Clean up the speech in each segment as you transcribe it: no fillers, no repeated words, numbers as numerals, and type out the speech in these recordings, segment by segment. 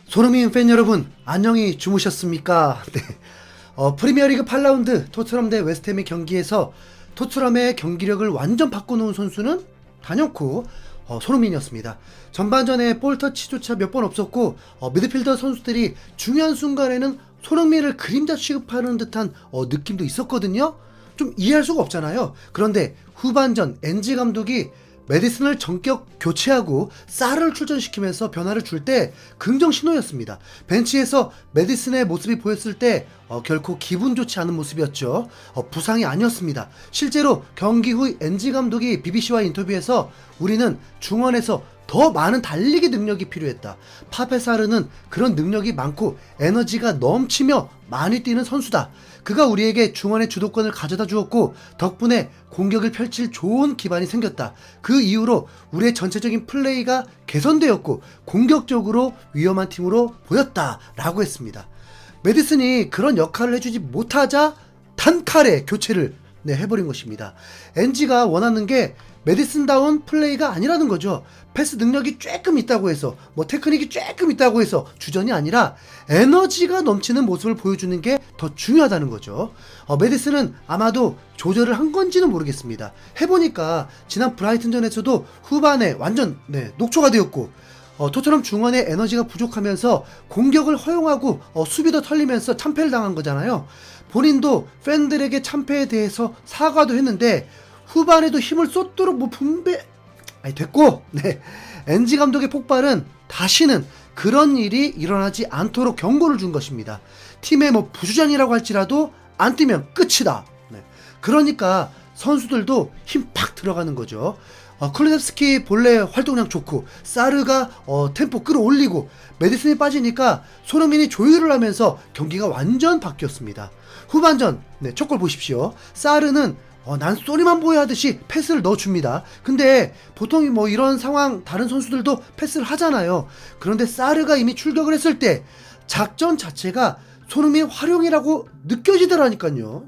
손흥민 팬 여러분, 안녕히 주무셨습니까? 네. 프리미어리그 8라운드 토트넘 대 웨스트햄의 경기에서 토트넘의 경기력을 완전 바꿔놓은 선수는 단연코 손흥민이었습니다. 전반전에 볼터치조차 몇 번 없었고 미드필더 선수들이 중요한 순간에는 손흥민을 그림자 취급하는 듯한 느낌도 있었거든요. 좀 이해할 수가 없잖아요. 그런데 후반전 엔지 감독이 메디슨을 전격 교체하고 사르를 출전시키면서 변화를 줄 때 긍정 신호였습니다. 벤치에서 메디슨의 모습이 보였을 때 결코 기분 좋지 않은 모습이었죠. 부상이 아니었습니다. 실제로 경기 후 엔지 감독이 BBC와 인터뷰에서 우리는 중원에서 더 많은 달리기 능력이 필요했다. 파페사르는 그런 능력이 많고 에너지가 넘치며 많이 뛰는 선수다. 그가 우리에게 중원의 주도권을 가져다 주었고 덕분에 공격을 펼칠 좋은 기반이 생겼다. 그 이후로 우리의 전체적인 플레이가 개선되었고 공격적으로 위험한 팀으로 보였다 라고 했습니다. 메디슨이 그런 역할을 해주지 못하자 단칼에 교체를 해버린 것입니다. 엔지가 원하는 게 메디슨다운 플레이가 아니라는 거죠. 패스 능력이 조금 있다고 해서 테크닉이 조금 있다고 해서 주전이 아니라 에너지가 넘치는 모습을 보여주는 게 더 중요하다는 거죠. 메디슨은 아마도 조절을 한 건지는 모르겠습니다. 해보니까 지난 브라이튼전에서도 후반에 완전 녹초가 되었고 토트넘 중원의 에너지가 부족하면서 공격을 허용하고 수비도 털리면서 참패를 당한 거잖아요. 본인도 팬들에게 참패에 대해서 사과도 했는데 후반에도 힘을 쏟도록 됐고 엔지 감독의 폭발은 다시는 그런 일이 일어나지 않도록 경고를 준 것입니다. 팀의 부주장이라고 할지라도 안 뛰면 끝이다. 그러니까 선수들도 힘 팍 들어가는 거죠. 클루셉스키 본래 활동량 좋고 사르가 템포 끌어올리고 메디슨이 빠지니까 손흥민이 조율을 하면서 경기가 완전 바뀌었습니다. 후반전 첫 골 보십시오. 사르는 난 쏘리만 보여 하듯이 패스를 넣어줍니다. 근데 보통 이런 상황 다른 선수들도 패스를 하잖아요. 그런데 사르가 이미 출격을 했을 때 작전 자체가 손흥민 활용이라고 느껴지더라니까요.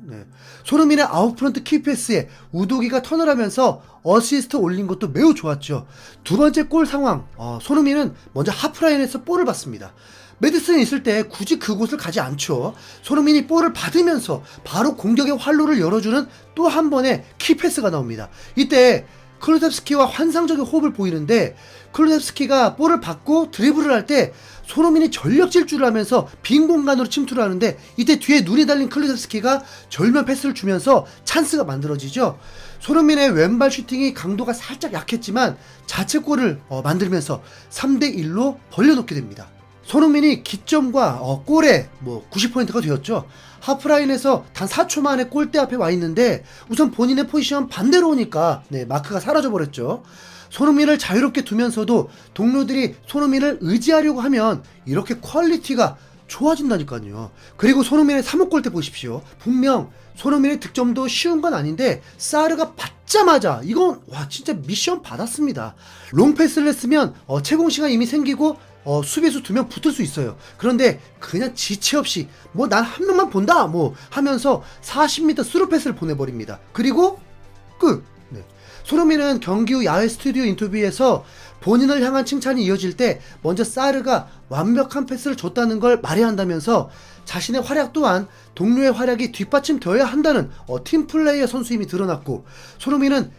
손흥민의 아웃프런트 키패스에 우도기가 턴을 하면서 어시스트 올린 것도 매우 좋았죠. 두 번째 골 상황, 손흥민은 먼저 하프라인에서 볼을 받습니다. 메디슨이 있을 때 굳이 그곳을 가지 않죠. 손흥민이 볼을 받으면서 바로 공격의 활로를 열어주는 또 한 번의 키패스가 나옵니다. 이때 클루셉스키와 환상적인 호흡을 보이는데 클루셉스키가 볼을 받고 드리블을 할 때 손흥민이 전력 질주를 하면서 빈 공간으로 침투를 하는데 이때 뒤에 눈이 달린 클루셉스키가 절묘한 패스를 주면서 찬스가 만들어지죠. 손흥민의 왼발 슈팅이 강도가 살짝 약했지만 자책골을 만들면서 3대1로 벌려놓게 됩니다. 손흥민이 기점과 골에 90%가 되었죠. 하프라인에서 단 4초 만에 골대 앞에 와 있는데 우선 본인의 포지션 반대로 오니까 마크가 사라져 버렸죠. 손흥민을 자유롭게 두면서도 동료들이 손흥민을 의지하려고 하면 이렇게 퀄리티가 좋아진다니까요. 그리고 손흥민의 3호 골대 보십시오. 분명 손흥민의 득점도 쉬운 건 아닌데 사르가 받자마자 이건 진짜 미션 받았습니다. 롱패스를 했으면 채공시간 이미 생기고 수비수 2명 붙을 수 있어요. 그런데 그냥 지체 없이 난 한 명만 본다 하면서 40m 스루 패스를 보내버립니다. 그리고 끝. 손흥민은 경기 후 야외 스튜디오 인터뷰에서 본인을 향한 칭찬이 이어질 때 먼저 사르가 완벽한 패스를 줬다는 걸 말해야 한다면서 자신의 활약 또한 동료의 활약이 뒷받침되어야 한다는 팀플레이의 선수임이 드러났고 손흥민은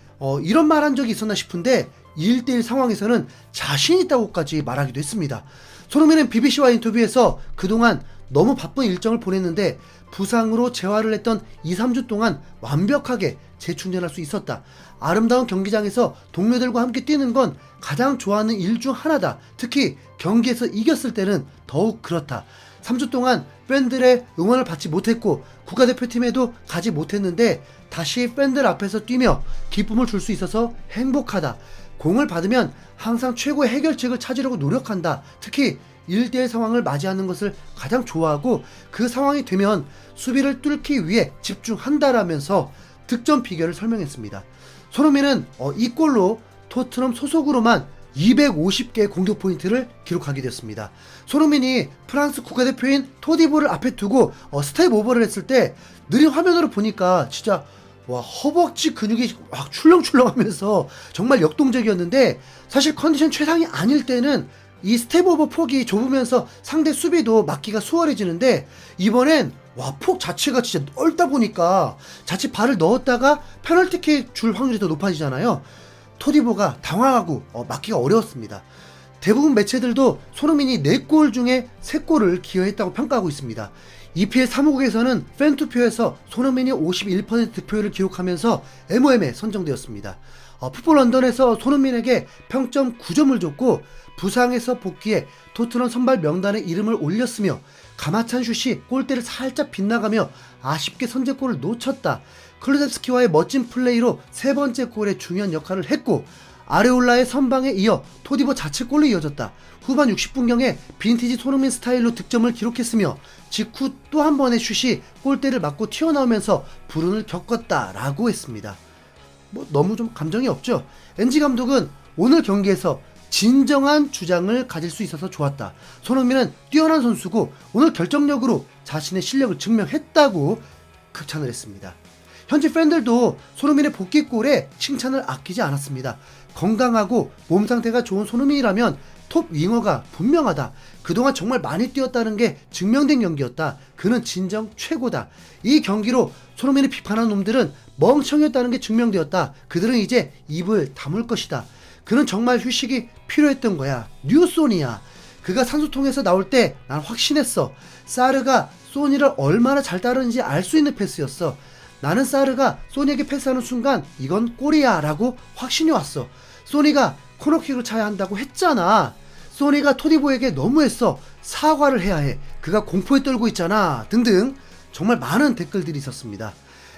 이런 말 한 적이 있었나 싶은데 1대1 상황에서는 자신 있다고까지 말하기도 했습니다. 손흥민은 BBC와 인터뷰에서 그동안 너무 바쁜 일정을 보냈는데 부상으로 재활을 했던 2-3주 동안 완벽하게 재충전할 수 있었다. 아름다운 경기장에서 동료들과 함께 뛰는 건 가장 좋아하는 일 중 하나다. 특히 경기에서 이겼을 때는 더욱 그렇다. 3주 동안 팬들의 응원을 받지 못했고 국가대표팀에도 가지 못했는데 다시 팬들 앞에서 뛰며 기쁨을 줄 수 있어서 행복하다. 공을 받으면 항상 최고의 해결책을 찾으려고 노력한다. 특히 1대1 상황을 맞이하는 것을 가장 좋아하고 그 상황이 되면 수비를 뚫기 위해 집중한다라면서 득점 비결을 설명했습니다. 손흥민은 이 골로 토트넘 소속으로만 250개의 공격 포인트를 기록하게 되었습니다. 손흥민이 프랑스 국가대표인 토디보를 앞에 두고 스텝 오버를 했을 때 느린 화면으로 보니까 진짜 허벅지 근육이 막 출렁출렁하면서 정말 역동적이었는데 사실 컨디션 최상이 아닐 때는 이 스텝 오버 폭이 좁으면서 상대 수비도 막기가 수월해지는데, 이번엔 와, 폭 자체가 진짜 넓다 보니까 자칫 발을 넣었다가 페널티킥 줄 확률이 더 높아지잖아요. 토디보가 당황하고 막기가 어려웠습니다. 대부분 매체들도 손흥민이 4골 중에 3골을 기여했다고 평가하고 있습니다. EPL 사무국에서는 팬투표에서 손흥민이 51% 득표율을 기록하면서 MOM에 선정되었습니다. 풋볼 런던에서 손흥민에게 평점 9점을 줬고, 부상에서 복귀해 토트넘 선발 명단에 이름을 올렸으며, 가마찬 슛이 골대를 살짝 빗나가며 아쉽게 선제골을 놓쳤다. 클루셉스키와의 멋진 플레이로 3번째 골에 중요한 역할을 했고, 아레올라의 선방에 이어 토디보 자책골로 이어졌다. 후반 60분경에 빈티지 손흥민 스타일로 득점을 기록했으며, 직후 또 한 번의 슛이 골대를 맞고 튀어나오면서 불운을 겪었다 라고 했습니다. 너무 좀 감정이 없죠. 엔지 감독은 오늘 경기에서 진정한 주장을 가질 수 있어서 좋았다. 손흥민은 뛰어난 선수고 오늘 결정력으로 자신의 실력을 증명했다고 극찬을 했습니다. 현지 팬들도 손흥민의 복귀골에 칭찬을 아끼지 않았습니다. 건강하고 몸 상태가 좋은 손흥민이라면 톱 윙어가 분명하다. 그동안 정말 많이 뛰었다는 게 증명된 경기였다. 그는 진정 최고다. 이 경기로 손흥민을 비판한 놈들은 멍청이었다는 게 증명되었다. 그들은 이제 입을 다물 것이다. 그는 정말 휴식이 필요했던 거야. 뉴소니야. 그가 산소통에서 나올 때 난 확신했어. 사르가 소니를 얼마나 잘 따르는지 알 수 있는 패스였어. 나는 사르가 소니에게 패스하는 순간 이건 골이야 라고 확신이 왔어. 소니가 코너킥을 차야 한다고 했잖아. 소니가 토디보에게 너무했어. 사과를 해야 해. 그가 공포에 떨고 있잖아. 등등 정말 많은 댓글들이 있었습니다.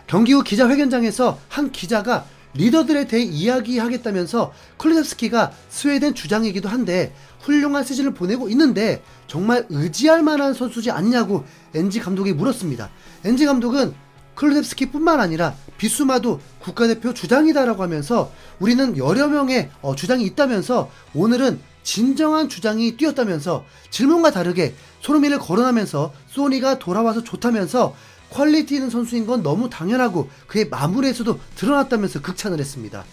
경기 후 기자회견장에서 한 기자가 리더들에 대해 이야기하겠다면서 클루셉스키가 스웨덴 주장이기도 한데 훌륭한 시즌을 보내고 있는데 정말 의지할 만한 선수지 않냐고 엔지 감독이 물었습니다. 엔지 감독은 클루셉스키뿐만 아니라 비수마도 국가대표 주장이다라고 하면서 우리는 여러 명의 주장이 있다면서 오늘은 진정한 주장이 뛰었다면서 질문과 다르게 손흥민을 거론하면서 소니가 돌아와서 좋다면서 퀄리티 있는 선수인 건 너무 당연하고 그의 마무리에서도 드러났다면서 극찬을 했습니다.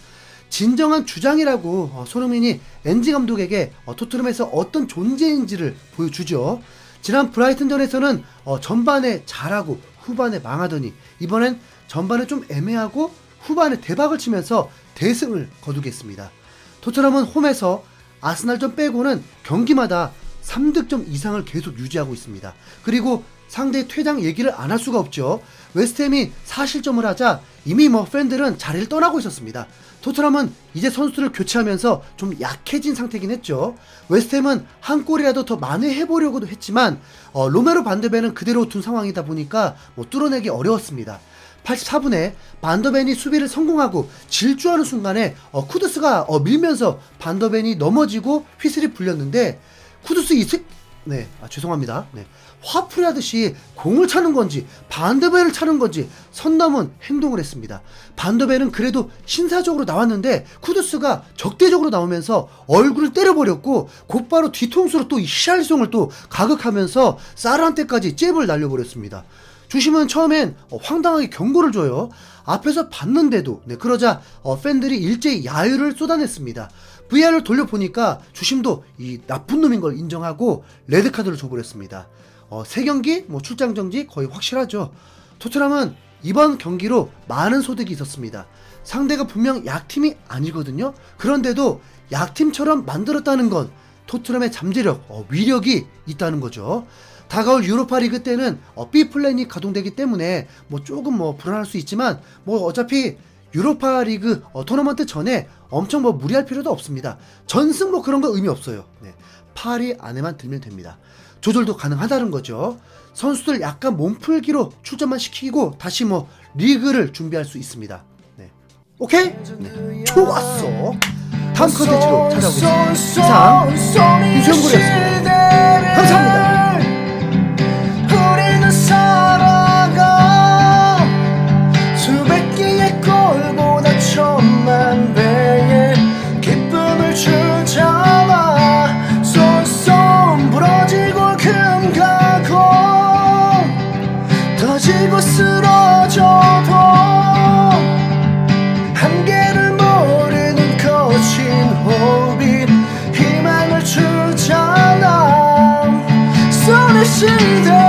진정한 주장이라고 손흥민이 엔지 감독에게 토트넘에서 어떤 존재인지를 보여주죠. 지난 브라이튼전에서는 전반에 잘하고 후반에 망하더니 이번엔 전반에 좀 애매하고 후반에 대박을 치면서 대승을 거두겠습니다. 토트넘은 홈에서 아스날전 빼고는 경기마다 3득점 이상을 계속 유지하고 있습니다. 그리고 상대의 퇴장 얘기를 안 할 수가 없죠. 웨스트햄이 4실점을 하자 이미 팬들은 자리를 떠나고 있었습니다. 토트넘은 이제 선수들을 교체하면서 좀 약해진 상태긴 했죠. 웨스트햄은 한 골이라도 더 만회해보려고도 했지만 로메로 반더벤은 그대로 둔 상황이다 보니까 뚫어내기 어려웠습니다. 84분에 반더벤이 수비를 성공하고 질주하는 순간에 쿠두스가 밀면서 반더벤이 넘어지고 휘슬이 불렸는데 쿠두스 죄송합니다. 화풀이 하듯이 공을 차는 건지 반더벤을 차는 건지 선 넘은 행동을 했습니다. 반더벤은 그래도 신사적으로 나왔는데 쿠두스가 적대적으로 나오면서 얼굴을 때려버렸고 곧바로 뒤통수로 또 히샬송을 또 가극하면서 사르한테까지 잽을 날려버렸습니다. 주심은 처음엔 황당하게 경고를 줘요. 앞에서 봤는데도 그러자 팬들이 일제히 야유를 쏟아냈습니다. VR을 돌려보니까 주심도 이 나쁜 놈인 걸 인정하고 레드카드를 줘버렸습니다. 3경기 출장 정지 거의 확실하죠. 토트넘은 이번 경기로 많은 소득이 있었습니다. 상대가 분명 약팀이 아니거든요. 그런데도 약팀처럼 만들었다는 건 토트넘의 잠재력, 위력이 있다는 거죠. 다가올 유로파 리그 때는 B 플랜이 가동되기 때문에 조금 불안할 수 있지만 어차피 유로파 리그 토너먼트 전에 엄청 무리할 필요도 없습니다. 전승 그런 거 의미 없어요. 8위 안에만 들면 됩니다. 조절도 가능하다는 거죠. 선수들 약간 몸풀기로 출전만 시키고 다시 리그를 준비할 수 있습니다. 오케이? 좋았어. 다음 컨텐츠로 찾아오겠습니다. 이상 유수영구였습니다. 감사합니다. 우리는 살아가 수백 개의 골보다 천만 배의 기쁨을 주잖아. 쏜쏜 부러지고 금가고 터지고 쓰러져도 한계를 모르는 거친 호흡이 희망을 주잖아. 시대